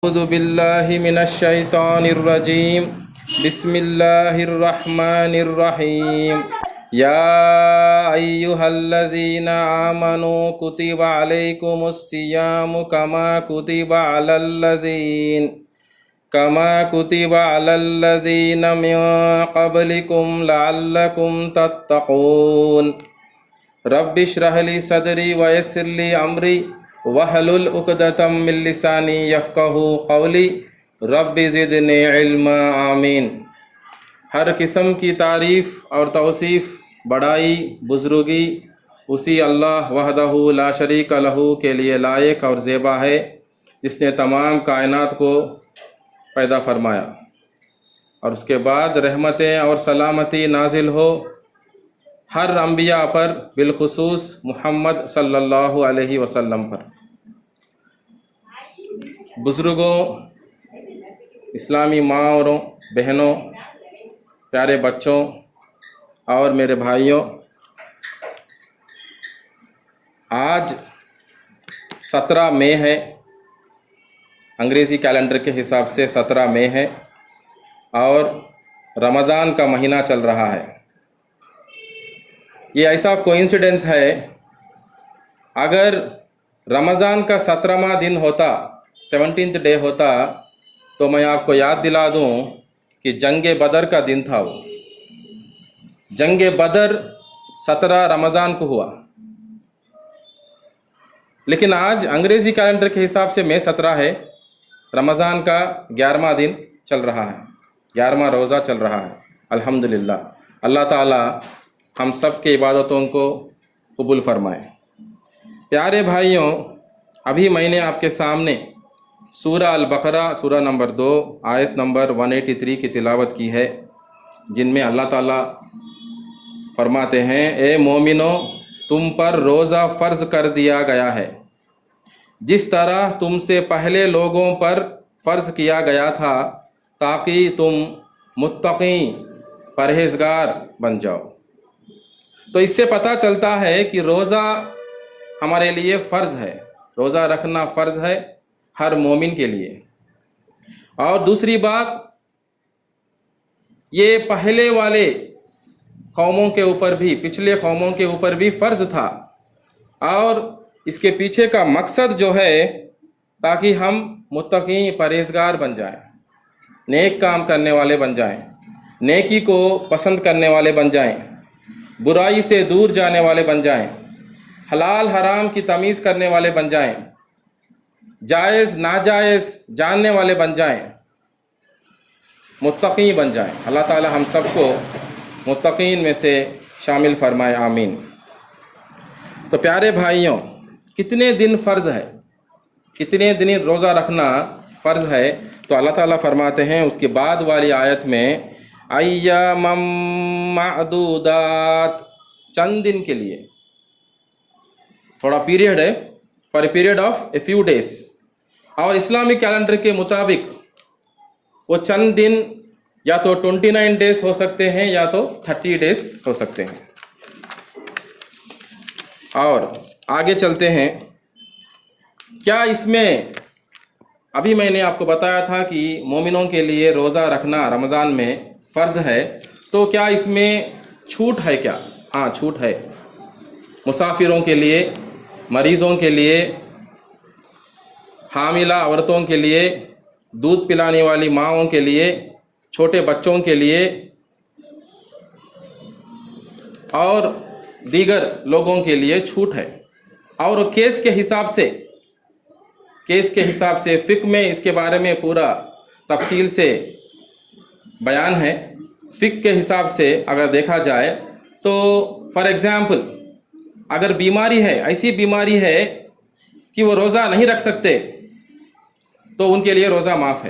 أعوذ بالله من الشيطان الرجيم بسم الله الرحمن الرحيم يا أيها الذين آمنوا كتب عليكم الصيام كما كتب على الذين من قبلكم لعلكم تتقون رب اشرح لي صدري ويسر لي أمري وحلل عقدۃ من لسانی یفقہوا قولی رب زدنی علما آمین۔ ہر قسم کی تعریف اور توصیف، بڑائی، بزرگی اسی اللہ وحدہ لا شریک لہ کے لیے لائق اور زیبا ہے، جس نے تمام کائنات کو پیدا فرمایا، اور اس کے بعد رحمتیں اور سلامتی نازل ہو ہر انبیاء پر، بالخصوص محمد صلی اللہ علیہ وسلم پر۔ بزرگوں، اسلامی ماؤں، بہنوں، پیارے بچوں اور میرے بھائیوں، آج 17 مئی ہے، انگریزی کیلنڈر کے حساب سے 17 مئی ہے، اور رمضان کا مہینہ چل رہا ہے۔ یہ ایسا کوئنسیڈنس ہے، اگر رمضان کا 17واں دن ہوتا، 17th ڈے ہوتا، تو میں آپ کو یاد دلا دوں کہ جنگ بدر کا دن تھا۔ وہ جنگ بدر 17 رمضان کو ہوا، لیکن آج انگریزی کیلنڈر کے حساب سے مئی 17 ہے، رمضان کا 11واں دن چل رہا ہے، 11واں روزہ چل رہا ہے۔ الحمدللہ، اللہ تعالی ہم سب کے عبادتوں کو قبول فرمائے۔ پیارے بھائیوں، ابھی میں نے آپ کے سامنے سورہ البقرہ سورہ نمبر 2 آیت نمبر 183 کی تلاوت کی ہے، جن میں اللہ تعالیٰ فرماتے ہیں، اے مومنو، تم پر روزہ فرض کر دیا گیا ہے، جس طرح تم سے پہلے لوگوں پر فرض کیا گیا تھا، تاکہ تم متقی پرہیزگار بن جاؤ۔ تو اس سے پتہ چلتا ہے کہ روزہ ہمارے لیے فرض ہے، روزہ رکھنا فرض ہے ہر مومن کے لیے۔ اور دوسری بات، یہ پہلے والے قوموں کے اوپر بھی، پچھلے قوموں کے اوپر بھی فرض تھا، اور اس کے پیچھے کا مقصد جو ہے، تاکہ ہم متقی پرہیزگار بن جائیں، نیک کام کرنے والے بن جائیں، نیکی کو پسند کرنے والے بن جائیں، برائی سے دور جانے والے بن جائیں، حلال حرام کی تمیز کرنے والے بن جائیں، جائز ناجائز جاننے والے بن جائیں، متقی بن جائیں۔ اللہ تعالی ہم سب کو متقین میں سے شامل فرمائے، آمین۔ تو پیارے بھائیوں، کتنے دن فرض ہے، کتنے دن روزہ رکھنا فرض ہے؟ تو اللہ تعالیٰ فرماتے ہیں اس کے بعد والی آیت میں، ایاما معدودات، چند دن کے لیے، تھوڑا پیریڈ ہے، for a period of a few days, اور اسلامی کیلنڈر کے مطابق وہ چند دن یا تو 29 ڈیز ہو سکتے ہیں، یا تو 30 ڈیز ہو سکتے ہیں۔ اور آگے چلتے ہیں، کیا اس میں، ابھی میں نے آپ کو بتایا تھا کہ مومنوں کے لیے روزہ رکھنا رمضان میں فرض ہے، تو کیا اس میں چھوٹ ہے کیا؟ ہاں، چھوٹ ہے۔ مسافروں کے لیے، مریضوں کے لیے، حاملہ عورتوں کے لیے، دودھ پلانے والی ماؤں کے لیے، چھوٹے بچوں کے لیے، اور دیگر لوگوں کے لیے چھوٹ ہے۔ اور کیس کے حساب سے فقہ میں اس کے بارے میں پورا تفصیل سے بیان ہے۔ فقہ کے حساب سے اگر دیکھا جائے تو فار ایگزامپل، اگر بیماری ہے، ایسی بیماری ہے کہ وہ روزہ نہیں رکھ سکتے، تو ان کے لیے روزہ معاف ہے،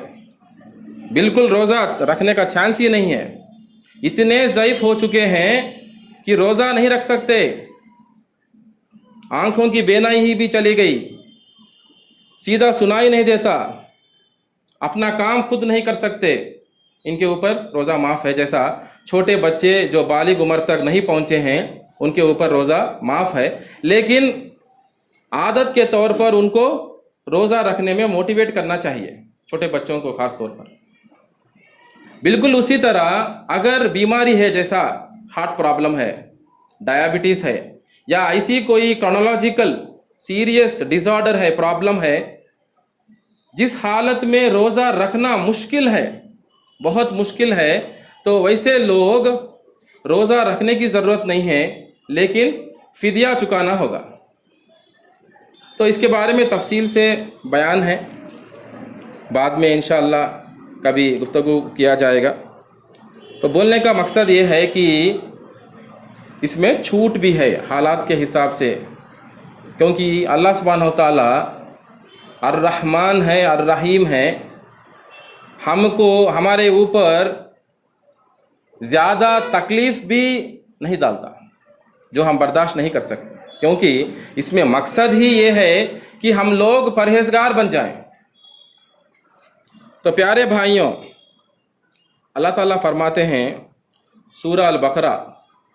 بالکل روزہ رکھنے کا چانس ہی نہیں ہے، اتنے ضعیف ہو چکے ہیں کہ روزہ نہیں رکھ سکتے، آنکھوں کی بینائی ہی بھی چلی گئی، سیدھا سنائی نہیں دیتا، اپنا کام خود نہیں کر سکتے، ان کے اوپر روزہ معاف ہے۔ جیسا چھوٹے بچے جو بالغ عمر تک نہیں پہنچے ہیں، ان کے اوپر روزہ معاف ہے، لیکن عادت کے طور پر ان کو روزہ رکھنے میں موٹیویٹ کرنا چاہیے، छोटे बच्चों को खास तौर पर। बिल्कुल उसी तरह अगर बीमारी है, जैसा हार्ट प्रॉब्लम है, डायबिटीज़ है, या ऐसी कोई क्रोनोलॉजिकल सीरियस डिसऑर्डर है, प्रॉब्लम है, जिस हालत में रोज़ा रखना मुश्किल है, बहुत मुश्किल है, तो वैसे लोग रोज़ा रखने की ज़रूरत नहीं है, लेकिन फ़िदिया चुकाना होगा। तो इसके बारे में तफसील से बयान है, बाद में इंशाअल्लाह कभी गुफ्तगू किया जाएगा। तो बोलने का मकसद ये है कि इसमें छूट भी है हालात के हिसाब से, क्योंकि अल्लाह सुब्हानहू व तआला अर्रहमान है, अर्रहीम है, हमको हमारे ऊपर ज़्यादा तकलीफ़ भी नहीं डालता जो हम बर्दाश्त नहीं कर सकते, क्योंकि इसमें मकसद ही ये है कि हम लोग परहेज़गार बन जाएं। तो प्यारे भाइयों, अल्लाह ताला फरमाते हैं सूरह अल-बकरा,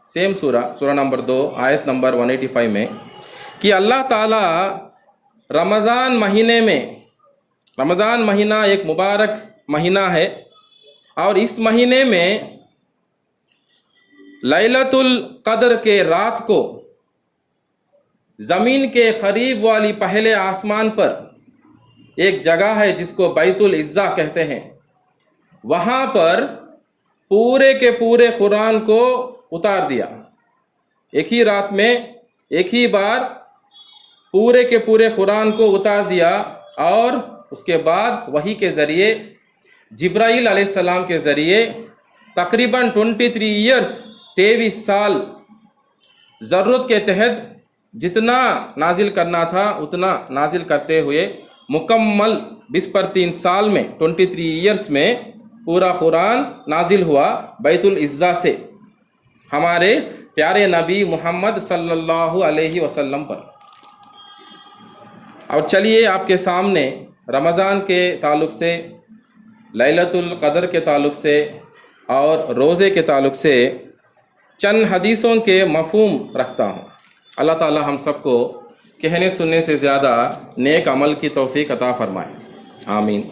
सेम सूरह नंबर 2 आयत नंबर 185 में कि अल्लाह ताला रमज़ान महीने में, रमज़ान महीना एक मुबारक महीना है, और इस महीने में लैलतुल क़द्र के रात को ज़मीन के करीब वाली पहले आसमान पर एक जगह है जिसको बैतुल इज़्ज़ा कहते हैं, वहाँ पर पूरे के पूरे कुरान को उतार दिया। एक ही रात में एक ही बार पूरे के पूरे कुरान को उतार दिया, और उसके बाद वही के ज़रिए जिब्राईल अलैहिस्सलाम के ज़रिए तकरीबन 23 ईयर्स 23 साल ज़रूरत के तहत जितना नाजिल करना था उतना नाजिल करते हुए मुकम्मल 20/3 साल में 23 ईयर्स में पूरा कुरान नाजिल हुआ बैतुल इज़्ज़ा से हमारे प्यारे नबी मोहम्मद सल्लल्लाहु अलैहि वसल्लम पर। और चलिए आपके सामने रमज़ान के ताल्लुक़ से, लैलतुल क़द्र के ताल्लुक़ से और रोज़े के ताल्लुक़ से चंद हदीसों के मफ़हूम रखता हूँ। अल्लाह ताला हम सबको कहने सुनने से ज़्यादा नेक अमल की तौफ़ीक अता फ़रमाए, आमीन।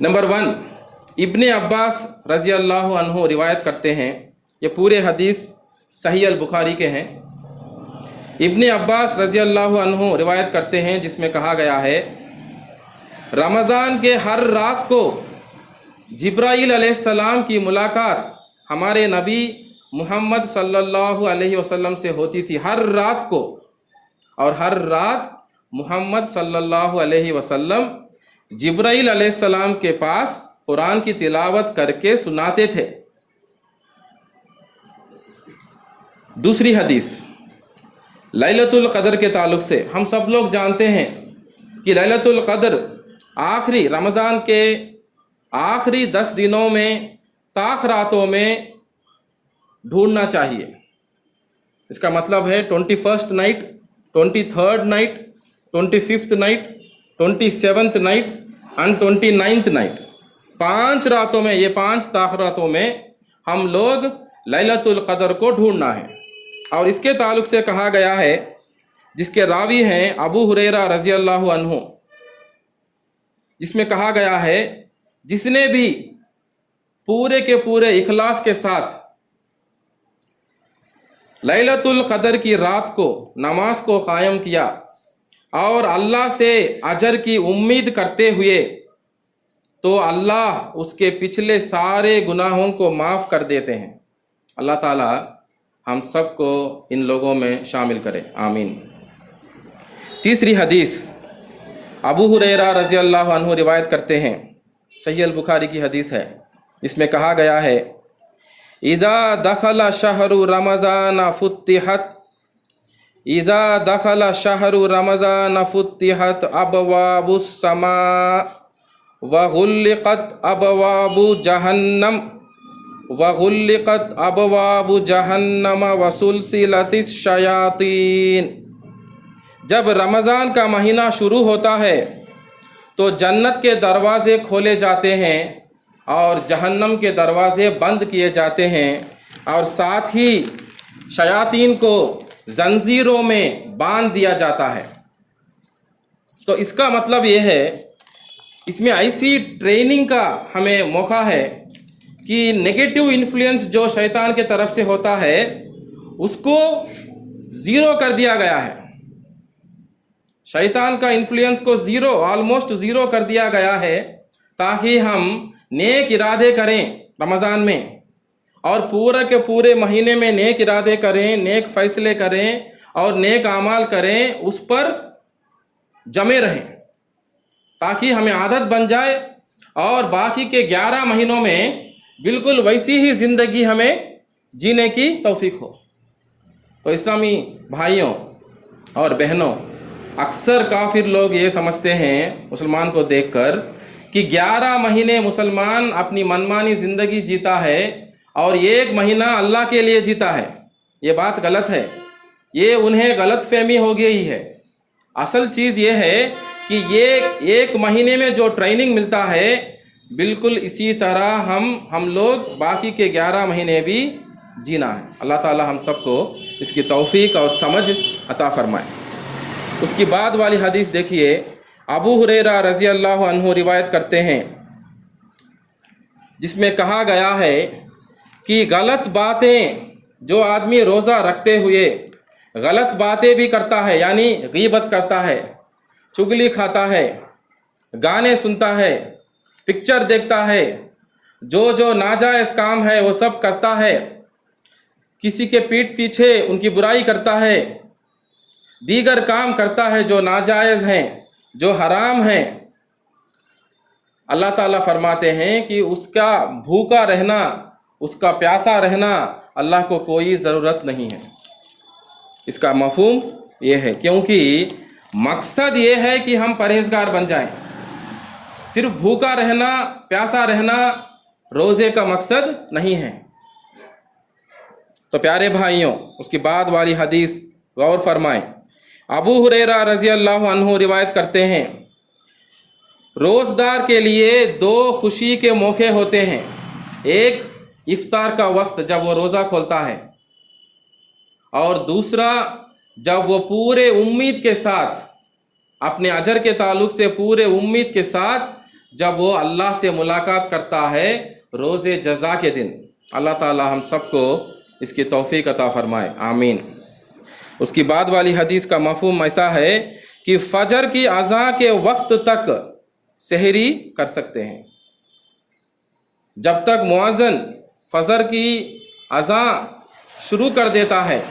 नंबर 1, इब्ने अब्बास रज़ी अल्लाहु अन्हु रिवायत करते हैं, ये पूरे हदीस सही अल बुखारी के हैं। इब्ने अब्बास रज़ी अल्लाहु अन्हु रिवायत करते हैं जिसमें कहा गया है, रमज़ान के हर रात को जिब्राईल अलैहिस्सलाम की मुलाकात हमारे नबी मुहम्मद सल्लल्लाहु अलैहि वसल्लम से होती थी, हर रात को, और हर रात मुहम्मद सल्लल्लाहु अलैहि वसल्लम जिब्राईल अलैहिस्सलाम के पास कुरान की तिलावत करके सुनाते थे। दूसरी हदीस लैलतुल क़द्र के ताल्लुक़ से, हम सब लोग जानते हैं कि लैलतुल क़द्र आखिरी रमज़ान के आखिरी 10 दिनों में ताख़ रातों में ढूंढना चाहिए। इसका मतलब है 21st night, 23rd night, 25th night, 27th night and 29th night, 5 रातों में, ये 5 ताख़ रातों में हम लोग लैलतुल क़द्र को ढूंढना है। और इसके ताल्लुक़ से कहा गया है, जिसके रावी हैं अबू हुरैरा रज़ी अल्लाहु अन्हु, जिसमें कहा गया है, जिसने भी पूरे के पूरे इखलास के साथ लैलतुल क़द्र की रात को नमाज को क़ायम किया और अल्लाह से अजर की उम्मीद करते हुए, तो अल्लाह उसके पिछले सारे गुनाहों को माफ़ कर देते हैं। अल्लाह ताला हम सब को इन लोगों में शामिल करे, आमीन। तीसरी हदीस अबू हुरैरा रज़ी अल्लाहु अन्हु रिवायत करते हैं, सही अल बुखारी की हदीस है, इसमें कहा गया है, इज़ा दखला शहरु रमज़ान फुत्तिहत, इज़ा दखला शहरु रमज़ान फुत्तिहत अबवाबुस समा व गुल्लिक़त अबवाबु जहन्नम व गुल्लिक़त अबवाबु जहन्नम व सुलसिलतिश शयातीन। जब रमज़ान का महीना शुरू होता है तो जन्नत के दरवाज़े खोले जाते हैं और जहन्नम के दरवाज़े बंद किए जाते हैं, और साथ ही शयातीन को जंजीरों में बांध दिया जाता है। तो इसका मतलब ये है इसमें ऐसी ट्रेनिंग का हमें मौका है कि नेगेटिव इन्फ्लुएंस जो शैतान के तरफ से होता है उसको ज़ीरो कर दिया गया है। शैतान का इन्फ्लुएंस को ऑलमोस्ट ज़ीरो कर दिया गया है, ताकि हम नेक इरादे करें रमज़ान में और पूरे के पूरे महीने में नेक इरादे करें, नेक फैसले करें और नेक आमाल करें, उस पर जमे रहें, ताकि हमें आदत बन जाए और बाकी के 11 महीनों में बिल्कुल वैसी ही ज़िंदगी हमें जीने की तौफीक हो। तो इस्लामी भाइयों और बहनों, अक्सर काफिर लोग ये समझते हैं मुसलमान को देखकर कि 11 महीने मुसलमान अपनी मनमानी ज़िंदगी जीता है और 1 महीना अल्लाह के लिए जीता है। ये बात गलत है, ये उन्हें गलत फहमी हो गई है। असल चीज़ ये है कि ये 1 महीने में जो ट्रेनिंग मिलता है, बिल्कुल इसी तरह हम लोग बाकी के 11 महीने भी जीना है। अल्लाह ताला हम सबको इसकी तौफीक और समझ अता फरमाए। उसकी बाद वाली हदीस देखिए, अबू हुरैरा रज़ी अल्लाह अन्हु रिवायत करते हैं, जिसमें कहा गया है कि गलत बातें जो आदमी रोज़ा रखते हुए गलत बातें भी करता है, यानी गीबत करता है, चुगली खाता है, गाने सुनता है, पिक्चर देखता है, जो नाजायज़ काम है वो सब करता है, किसी के पीठ पीछे उनकी बुराई करता है, दीगर काम करता है जो नाजायज़ हैं, जो हराम हैं, अल्लाह ताला फरमाते हैं कि उसका भूखा रहना, उसका प्यासा रहना अल्लाह को कोई ज़रूरत नहीं है। इसका मफ़हूम ये है, क्योंकि मकसद ये है कि हम परहेज़गार बन जाएं। सिर्फ भूखा रहना, प्यासा रहना रोज़े का मकसद नहीं है। तो प्यारे भाइयों, उसकी बाद वाली हदीस गौर फरमाएं। अबू हुरैरा रज़ी अल्लाह अन्हु रिवायत करते हैं, रोज़दार के लिए 2 खुशी के मौके होते हैं। एक इफ्तार का वक्त जब वो रोज़ा खोलता है, और दूसरा जब वो पूरे उम्मीद के साथ, अपने अजर के ताल्लुक़ से पूरे उम्मीद के साथ जब वो अल्लाह से मुलाकात करता है रोज़े जज़ा के दिन। अल्लाह ताला हम सबको इसकी तौफीक अता फरमाए, आमीन। उसकी बाद वाली हदीस का मफ़हूम ऐसा है कि फ़जर की अज़ां के वक्त तक सहरी कर सकते हैं। जब तक मुअज़्ज़िन फ़जर की अज़ां शुरू कर देता है,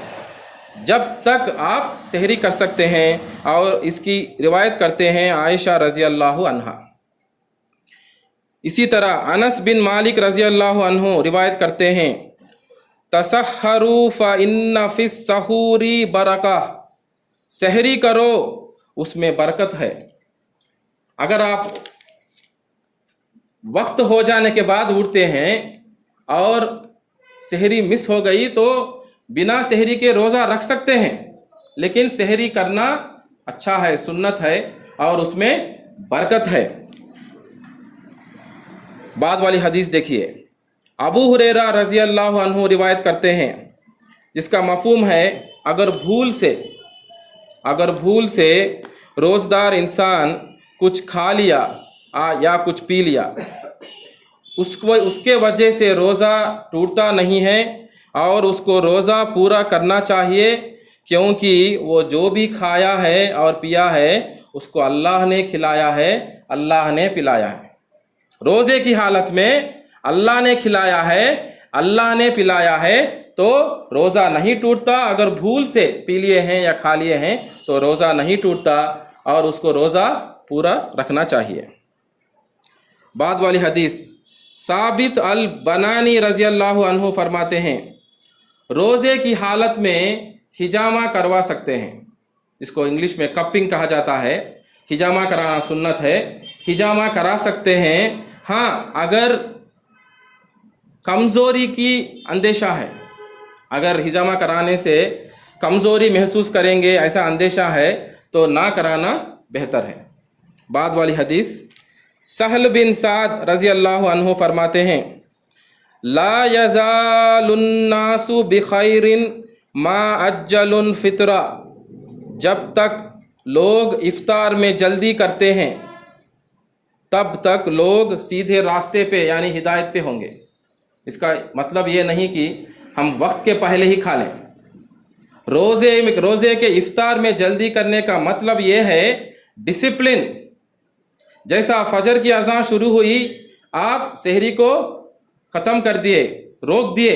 जब तक आप सहरी कर सकते हैं। और इसकी रिवायत करते हैं आयशा रज़ी अल्लाह अन्हा। इसी तरह अनस बिन मालिक रज़ी अल्लाह अन्हु रिवायत करते हैं, तसहरू फ़इन्न फ़िस सहूरी बरका, सहरी करो उसमें बरकत है। अगर आप वक्त हो जाने के बाद उठते हैं और सहरी मिस हो गई तो बिना सहरी के रोज़ा रख सकते हैं, लेकिन सहरी करना अच्छा है, सुन्नत है और उसमें बरकत है। बाद वाली हदीस देखिए, अबू हुरैरा रज़ी अल्लाह अन्हु रिवायत करते हैं, जिसका मफ़हूम है अगर भूल से रोज़दार इंसान कुछ खा लिया या कुछ पी लिया, उसके वजह से रोज़ा टूटता नहीं है और उसको रोज़ा पूरा करना चाहिए, क्योंकि वो जो भी खाया है और पिया है उसको अल्लाह ने खिलाया है, अल्लाह ने पिलाया है। रोज़े की हालत में अल्लाह ने खिलाया है, अल्लाह ने पिलाया है, तो रोज़ा नहीं टूटता। अगर भूल से पी लिए हैं या खा लिए हैं तो रोज़ा नहीं टूटता और उसको रोज़ा पूरा रखना चाहिए। बाद वाली हदीस, साबित अल बनानी रज़ी अल्लाह अन्हु फरमाते हैं, रोज़े की हालत में हिजामा करवा सकते हैं। इसको इंग्लिश में कपिंग कहा जाता है। हिजामा कराना सुन्नत है, हिजामा करा सकते हैं। हाँ, अगर कमज़ोरी की अंदेशा है, अगर हिजामा कराने से कमज़ोरी महसूस करेंगे ऐसा अंदेशा है तो ना कराना बेहतर है। बाद वाली हदीस, सहल बिन साद रज़ी अल्लाह अन्हु फरमाते हैं, ला यज़ालुन्नासु बिखैरिन मा अज्जलुन फित्रा, जब तक लोग इफ्तार में जल्दी करते हैं तब तक लोग सीधे रास्ते पे यानी हिदायत पे होंगे। इसका मतलब ये नहीं कि हम वक्त के पहले ही खा लें। रोज़े के इफ्तार में जल्दी करने का मतलब ये है डिसिप्लिन। जैसा फजर की अज़ान शुरू हुई, आप सहरी को ख़त्म कर दिए, रोक दिए।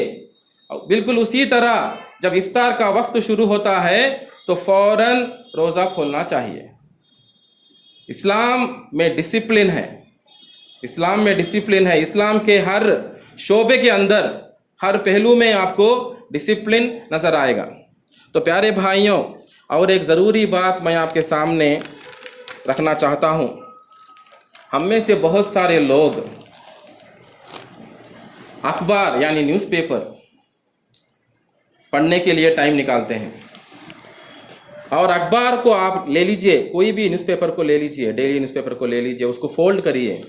बिल्कुल उसी तरह जब इफ्तार का वक्त शुरू होता है तो फ़ौरन रोज़ा खोलना चाहिए। इस्लाम में डिसिप्लिन है, इस्लाम में डिसिप्लिन है। इस्लाम के हर शोबे के अंदर, हर पहलू में आपको डिसिप्लिन नज़र आएगा। तो प्यारे भाइयों, और एक ज़रूरी बात मैं आपके सामने रखना चाहता हूँ। हम में से बहुत सारे लोग अखबार यानी न्यूज़पेपर पढ़ने के लिए टाइम निकालते हैं, और अखबार को आप ले लीजिए, कोई भी न्यूज़पेपर को ले लीजिए, डेली न्यूज़पेपर को ले लीजिए, उसको फोल्ड करिए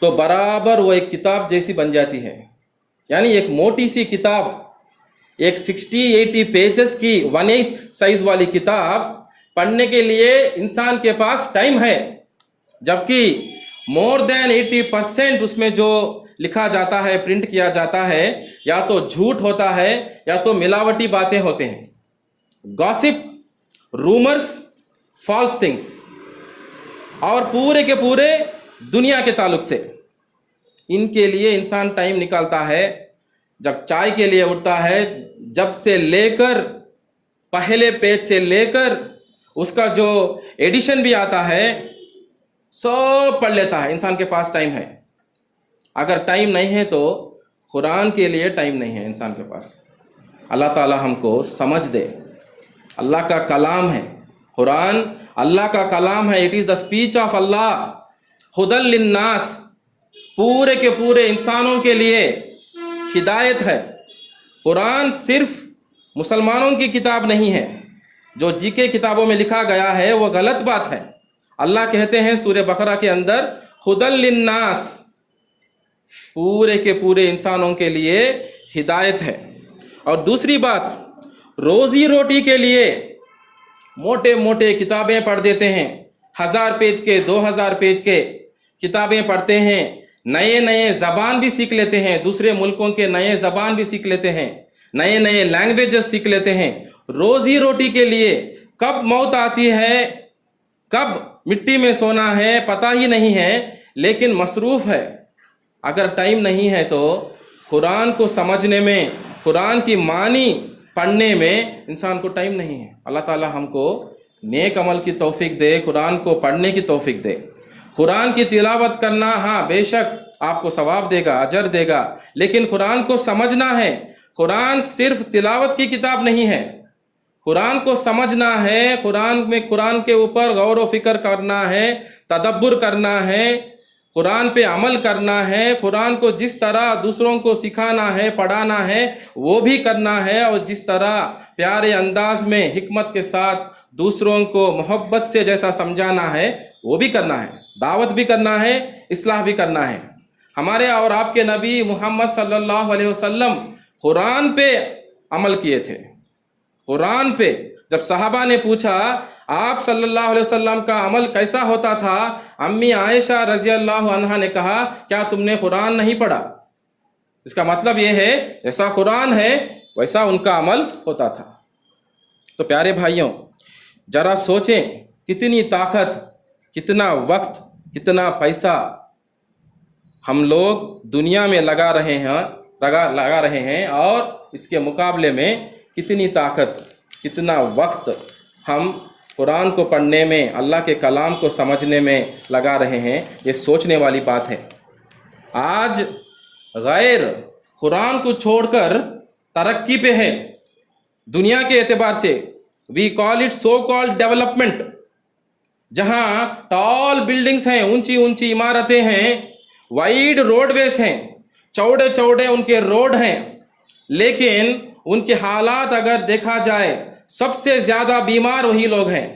तो बराबर वो एक किताब जैसी बन जाती है। यानी एक मोटी सी किताब, एक 60-80 पेजेस की 1/8 साइज वाली किताब पढ़ने के लिए इंसान के पास टाइम है, जबकि मोर देन 80% उसमें जो लिखा जाता है, प्रिंट किया जाता है, या तो झूठ होता है या तो मिलावटी बातें होते हैं। गॉसिप, रूमर्स, फॉल्स थिंग्स, और पूरे के पूरे दुनिया के ताल्लुक से। इनके लिए इंसान टाइम निकालता है। जब चाय के लिए उठता है, जब से लेकर पहले पेज से लेकर उसका जो एडिशन भी आता है सब पढ़ लेता है। इंसान के पास टाइम है। अगर टाइम नहीं है तो कुरान के लिए टाइम नहीं है इंसान के पास। अल्लाह ताला हमको समझ दे। अल्लाह का कलाम है कुरान, अल्लाह का कलाम है। It is the speech of अल्लाह, हुदल लिन्नास, पूरे के पूरे इंसानों के लिए हिदायत है। कुरान सिर्फ मुसलमानों की किताब नहीं है। जो जीके किताबों में लिखा गया है वो गलत बात है। अल्लाह कहते हैं सूरह बकरा के अंदर, हुदल लिन्नास, पूरे के पूरे इंसानों के लिए हिदायत है। और दूसरी बात, रोज़ी रोटी के लिए मोटे मोटे किताबें पढ़ देते हैं, 1000 पेज के, 2000 पेज के किताबें पढ़ते हैं, नए नए ज़बान भी सीख लेते हैं, दूसरे मुल्कों के नए ज़बान भी सीख लेते हैं, नए नए लैंग्वेजेस सीख लेते हैं। रोज़ी रोटी के लिए कब मौत आती है, कब मिट्टी में सोना है, पता ही नहीं है, लेकिन मसरूफ़ है। अगर टाइम नहीं है तो कुरान को समझने में, कुरान की मानी पढ़ने में इंसान को टाइम नहीं है। अल्लाह ताला हमको नेक अमल की तौफीक दे, कुरान को पढ़ने की तौफीक दे। कुरान की तिलावत करना, हाँ बेशक आपको सवाब देगा, अजर देगा, लेकिन कुरान को समझना है। कुरान सिर्फ तिलावत की किताब नहीं है, कुरान को समझना है, कुरान के ऊपर गौर व फिक्र करना है, तदब्बुर करना है, कुरान पे अमल करना है, कुरान को जिस तरह दूसरों को सिखाना है, पढ़ाना है, वो भी करना है, और जिस तरह प्यारे अंदाज में हिकमत के साथ दूसरों को मोहब्बत से जैसा समझाना है वो भी करना है। दावत भी करना है, इस्लाह भी करना है। हमारे और आपके नबी मोहम्मद सल्लल्लाहु अलैहि वसल्लम कुरान पे अमल किए थे। कुरान पे जब सहाबा ने पूछा आप सल्लल्लाहु अलैहि वसल्लम का अमल कैसा होता था, अम्मी आयशा रजी अल्लाह अन्हा ने कहा, क्या तुमने कुरान नहीं पढ़ा? इसका मतलब यह है जैसा कुरान है वैसा उनका अमल होता था। तो प्यारे भाइयों, जरा सोचें कितनी ताकत, कितना वक्त, कितना पैसा हम लोग दुनिया में लगा रहे हैं, और इसके मुकाबले में कितनी ताकत, कितना वक्त हम कुरान को पढ़ने में, अल्लाह के कलाम को समझने में लगा रहे हैं। ये सोचने वाली बात है। आज गैर कुरान को छोड़कर तरक्की पे है दुनिया के एतबार से। We call it so called development, जहां टॉल बिल्डिंग्स हैं, ऊंची ऊंची इमारतें हैं, वाइड रोडवेज हैं, चौड़े चौड़े उनके रोड हैं, लेकिन उनके हालात अगर देखा जाए, सबसे ज्यादा बीमार वही लोग हैं।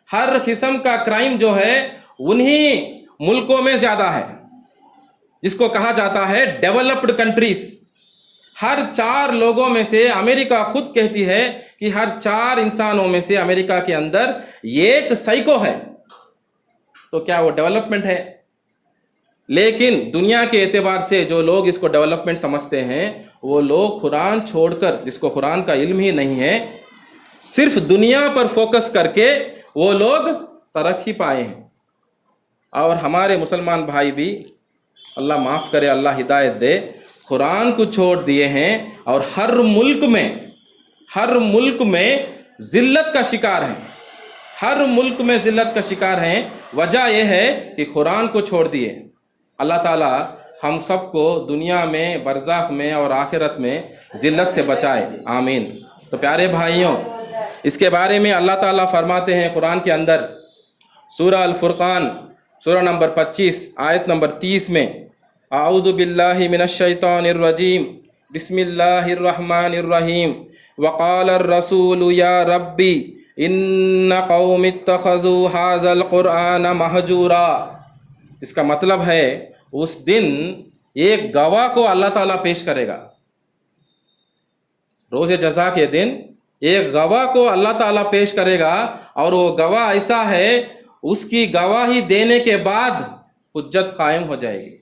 हर किस्म का क्राइम जो है उन्हीं मुल्कों में ज्यादा है, जिसको कहा जाता है डेवलप्ड कंट्रीज। हर 4 लोगों में से, अमेरिका खुद कहती है कि हर 4 इंसानों में से अमेरिका के अंदर एक साइको है। तो क्या वो डेवलपमेंट है? لیکن دنیا کے اعتبار سے جو لوگ اس کو ڈیولپمنٹ سمجھتے ہیں وہ لوگ قرآن چھوڑ کر، جس کو قرآن کا علم ہی نہیں ہے، صرف دنیا پر فوکس کر کے وہ لوگ ترقی پائے ہیں۔ اور ہمارے مسلمان بھائی بھی، اللہ معاف کرے، اللہ ہدایت دے، قرآن کو چھوڑ دیے ہیں اور ہر ملک میں ذلت کا شکار ہیں، ہر ملک میں ذلت کا شکار ہیں۔ وجہ یہ ہے کہ قرآن کو چھوڑ دیے۔ اللہ تعالی ہم سب کو دنیا میں، برزخ میں اور آخرت میں ذلت سے بچائے، آمین۔ تو پیارے بھائیوں، اس کے بارے میں اللہ تعالیٰ فرماتے ہیں قرآن کے اندر، سورہ الفرقان سورہ نمبر 25 آیت نمبر 30 میں، اعوذ باللہ من الشیطان الرجیم، بسم اللہ الرحمن الرحیم، وقال الرسول یا ربی ان قوم اتخذوا ھذا القرآن مہجورا۔ اس کا مطلب ہے اس دن ایک گواہ کو اللہ تعالیٰ پیش کرے گا، روز جزا کے دن ایک گواہ کو اللہ تعالیٰ پیش کرے گا، اور وہ گواہ ایسا ہے اس کی گواہی دینے کے بعد حجت قائم ہو جائے گی،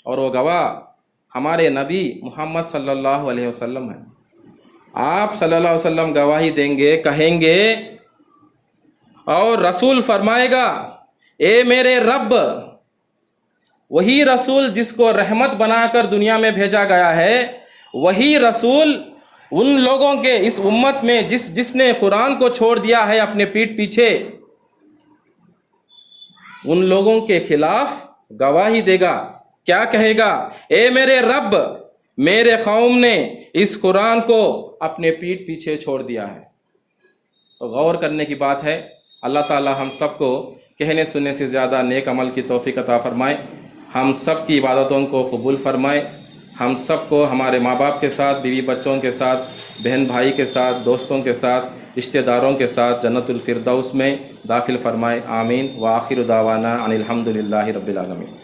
اور وہ گواہ ہمارے نبی محمد صلی اللہ علیہ وسلم ہے۔ آپ صلی اللہ علیہ وسلم گواہی دیں گے، کہیں گے، اور رسول فرمائے گا، اے میرے رب، وہی رسول جس کو رحمت بنا کر دنیا میں بھیجا گیا ہے، وہی رسول ان لوگوں کے اس امت میں جس نے قرآن کو چھوڑ دیا ہے اپنے پیٹھ پیچھے، ان لوگوں کے خلاف گواہی دے گا۔ کیا کہے گا؟ اے میرے رب، میرے قوم نے اس قرآن کو اپنے پیٹھ پیچھے چھوڑ دیا ہے۔ تو غور کرنے کی بات ہے۔ اللہ تعالی ہم سب کو کہنے سننے سے زیادہ نیک عمل کی توفیق عطا فرمائے، ہم سب کی عبادتوں کو قبول فرمائے، ہم سب کو ہمارے ماں باپ کے ساتھ، بیوی بچوں کے ساتھ، بہن بھائی کے ساتھ، دوستوں کے ساتھ، رشتہ داروں کے ساتھ جنت الفردوس میں داخل فرمائے، آمین۔ وآخر دعوانا ان الحمد للہ رب العالمین۔